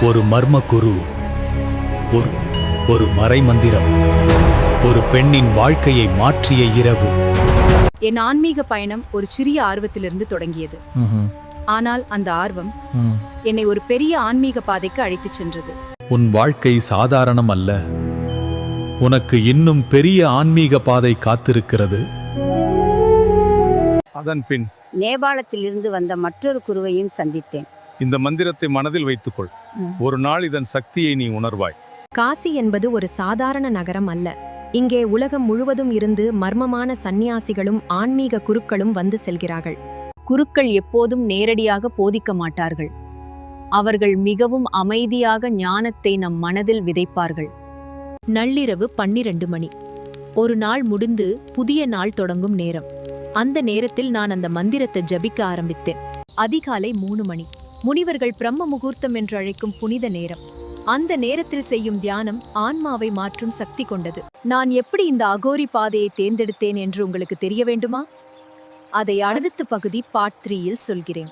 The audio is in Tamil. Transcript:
ஒரு மர்ம குரு, ஒரு ஒரு மறைமந்திரம், ஒரு பெண்ணின் வாழ்க்கையை மாற்றிய இரவு. என் ஆன்மீக பயணம் ஒரு சிறிய ஆர்வத்திலிருந்து தொடங்கியது. ஆனால் அந்த ஆர்வம் என்னை ஒரு பெரிய ஆன்மீக பாதைக்கு அழைத்துச் சென்றது. உன் வாழ்க்கை சாதாரணம் அல்ல. உனக்கு இன்னும் பெரிய ஆன்மீக பாதை காத்திருக்கிறது. அதன் பின் நேபாளத்திலிருந்து வந்த மற்றொரு குருவையும் சந்தித்தேன். இந்த மந்திரத்தை மனதில் வைத்துக்கொள். ஒரு நாள் இதன் சக்தியை நீ உணர்வாய். காசி என்பது ஒரு சாதாரண நகரம் அல்ல. இங்கே உலகம் முழுவதும் இருந்து மர்மமான சந்நியாசிகளும் ஆன்மீக குருக்களும் வந்து செல்கிறார்கள். குருக்கள் எப்போதும் நேரடியாக போதிக்க மாட்டார்கள். அவர்கள் மிகவும் அமைதியாக ஞானத்தை நம் மனதில் விதைப்பார்கள். நள்ளிரவு 12 மணி. ஒரு நாள் முடிந்து புதிய நாள் தொடங்கும் நேரம். அந்த நேரத்தில் நான் அந்த மந்திரத்தை ஜபிக்க ஆரம்பித்தேன். அதிகாலை 3 மணி. முனிவர்கள் பிரம்ம முகூர்த்தம் என்று அழைக்கும் புனித நேரம். அந்த நேரத்தில் செய்யும் தியானம் ஆன்மாவை மாற்றும் சக்தி கொண்டது. நான் எப்படி இந்த அகோரி பாதையை தேர்ந்தெடுத்தேன் என்று உங்களுக்கு தெரிய வேண்டுமா? அதை அடுத்த பகுதி பார்ட் 3 சொல்கிறேன்.